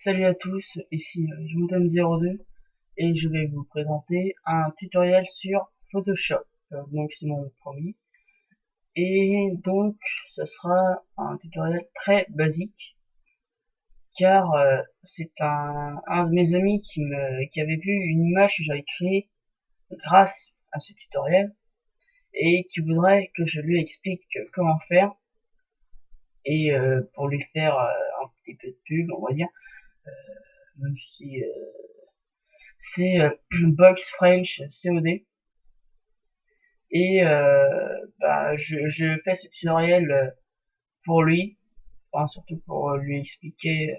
Salut à tous, ici Jondem02 et je vais vous présenter un tutoriel sur Photoshop. Donc c'est mon premier. Et donc ce sera un tutoriel très basique car c'est un de mes amis qui avait vu une image que j'avais créée grâce à ce tutoriel et qui voudrait que je lui explique comment faire et pour lui faire un petit peu de pub on va dire, même si c'est Box French COD. Et je fais ce tutoriel pour lui, enfin, surtout pour lui expliquer,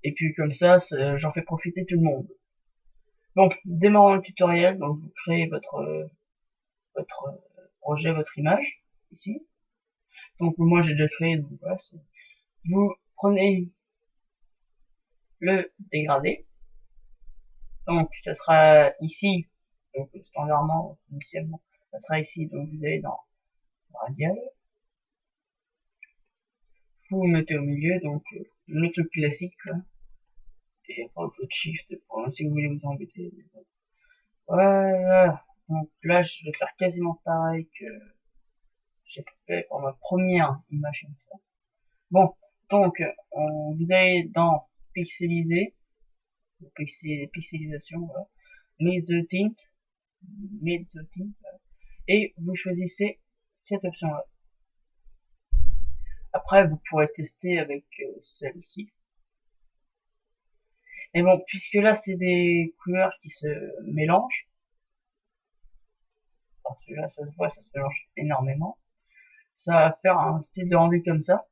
et puis comme ça, j'en fais profiter tout le monde. Donc, démarrons le tutoriel. Donc, vous créez votre projet, votre image ici. Donc moi j'ai déjà créé, donc voilà. Vous prenez le dégradé. Donc ça sera ici. Donc standardement, initialement, ça sera ici. Donc vous allez dans Radial. Vous vous mettez au milieu, donc le truc classique quoi. Et après vous faites shift pour si vous voulez vous embêter. Voilà. Donc là je vais faire quasiment pareil que j'ai fait pour ma première image comme ça. Bon, donc vous allez dans pixeliser, pixelisation, voilà. Mid the tint, voilà. Et vous choisissez cette option là. Après vous pourrez tester avec celle-ci. Mais bon, puisque là c'est des couleurs qui se mélangent, parce que là ça se voit, ça se mélange énormément, ça va faire un style de rendu comme ça.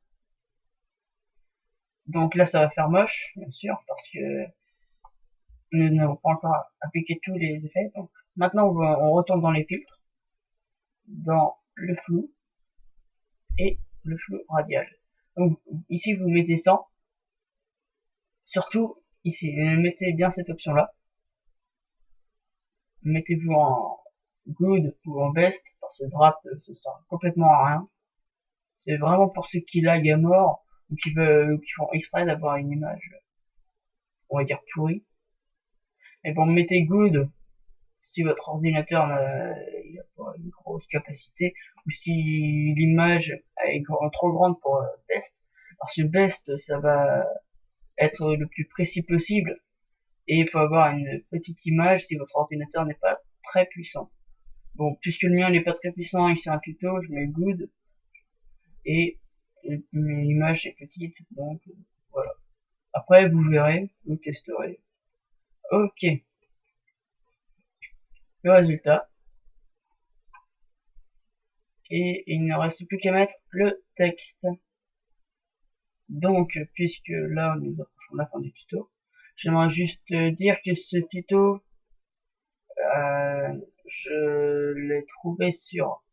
Donc là ça va faire moche, bien sûr, parce que nous n'avons pas encore appliqué tous les effets. Donc maintenant on retourne dans les filtres, dans le flou et le flou radial. Donc ici vous mettez 100, surtout ici, mettez bien cette option là. Mettez-vous en good ou en best, parce que draft ça sert complètement à rien. C'est vraiment pour ceux qui lag à mort ou qui font exprès d'avoir une image, on va dire pourrie. Et bon, mettez good si votre ordinateur n'a pas une grosse capacité ou si l'image est trop grande pour best. Parce que best, ça va être le plus précis possible et il faut avoir une petite image si votre ordinateur n'est pas très puissant. Bon, puisque le mien n'est pas très puissant et que c'est un tuto, je mets good et l'image est petite, donc voilà. Après, vous verrez, vous testerez. Ok, le résultat. Et il ne reste plus qu'à mettre le texte. Donc, puisque là, nous approchons de la fin du tuto, j'aimerais juste dire que ce tuto, je l'ai trouvé sur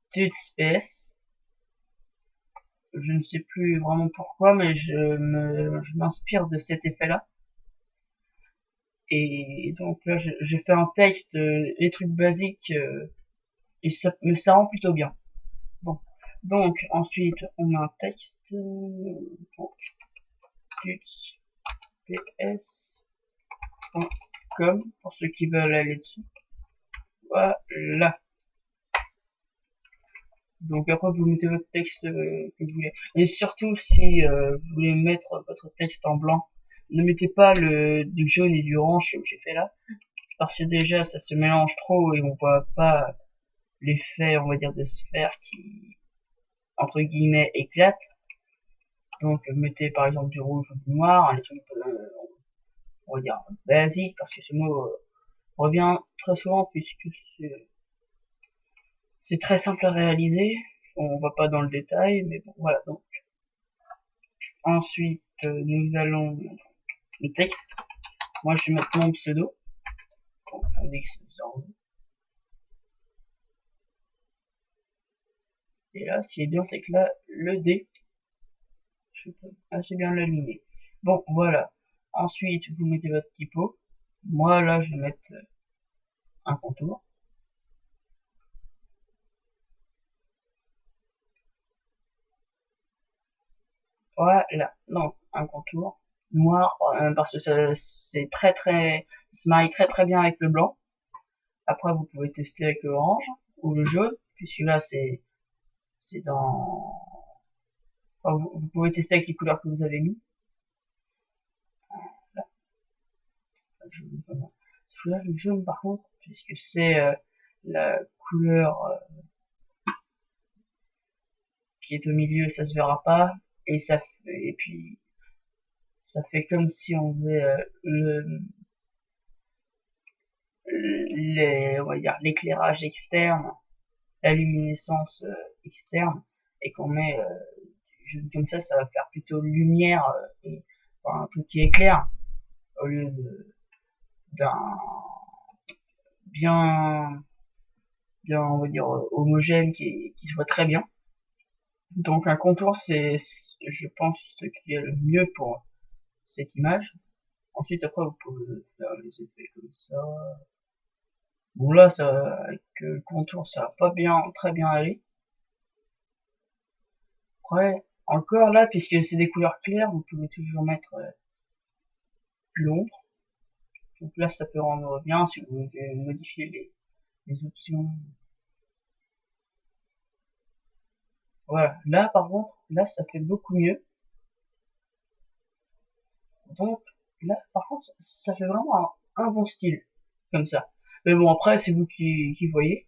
TutsPS. Je ne sais plus vraiment pourquoi, mais je m'inspire de cet effet-là. Et donc là, j'ai fait un texte, les trucs basiques, et mais ça rend plutôt bien. Bon, donc ensuite on met un texte, donc ps.com pour ceux qui veulent aller dessus. Voilà. Donc après vous mettez votre texte que vous voulez. Et surtout si vous voulez mettre votre texte en blanc, ne mettez pas du jaune et du orange comme j'ai fait là, parce que déjà ça se mélange trop et on voit pas l'effet, on va dire, de sphère qui entre guillemets éclate. Donc mettez par exemple du rouge ou du noir, les trucs on va dire basiques, parce que ce mot revient très souvent puisque c'est très simple à réaliser. On va pas dans le détail, mais bon voilà. Donc ensuite nous allons le texte. Moi je vais mettre mon pseudo. Donc, et là, ce qui est bien, c'est que là, le D, je peux assez bien l'aligner. Bon, voilà. Ensuite, vous mettez votre typo. Moi, là, je vais mettre un contour. Voilà. Donc, un contour. noir, parce que ça c'est très très ça se marie très très bien avec le blanc. Après vous pouvez tester avec le orange ou le jaune, puisque là c'est dans enfin, vous pouvez tester avec les couleurs que vous avez mis. Là, celui-là, le jaune par contre, puisque c'est la couleur qui est au milieu, ça se verra pas, et et puis ça fait comme si on faisait on va dire l'éclairage externe, la luminescence externe, et qu'on met du jaune comme ça va faire plutôt lumière et enfin, un truc qui éclaire au lieu d'un bien bien on va dire homogène qui se voit très bien. Donc un contour c'est je pense ce qui est le mieux pour cette image. Ensuite après vous pouvez faire les effets comme ça. Bon là ça avec le contour ça va pas bien très bien aller. Après encore là puisque c'est des couleurs claires vous pouvez toujours mettre l'ombre. Donc là ça peut rendre bien si vous modifiez les options. Voilà, là par contre, là ça fait beaucoup mieux. Donc là par contre ça fait vraiment un bon style comme ça. Mais bon après c'est vous qui voyez,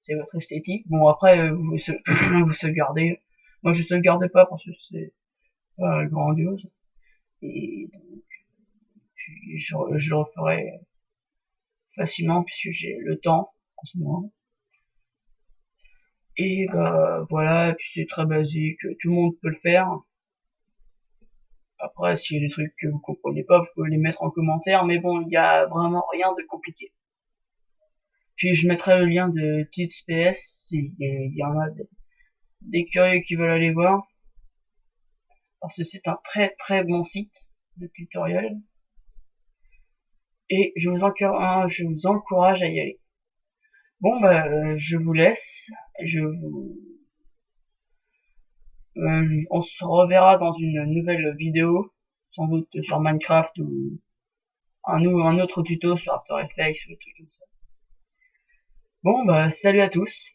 c'est votre esthétique. Bon après vous sauvegardez. Moi je sauvegarde pas parce que c'est pas grandiose. Et donc puis je le referai facilement puisque j'ai le temps en ce moment. Et bah voilà, et puis c'est très basique, tout le monde peut le faire. Après, s'il y a des trucs que vous comprenez pas, vous pouvez les mettre en commentaire, mais bon, il y a vraiment rien de compliqué. Puis je mettrai le lien de Tips PS s'il y en a des curieux qui veulent aller voir, parce que c'est un très très bon site de tutoriel, et je vous encourage à y aller. Bon bah je vous laisse, je vous on se reverra dans une nouvelle vidéo, sans doute sur Minecraft ou un autre tuto sur After Effects ou des trucs comme ça. Bon bah salut à tous.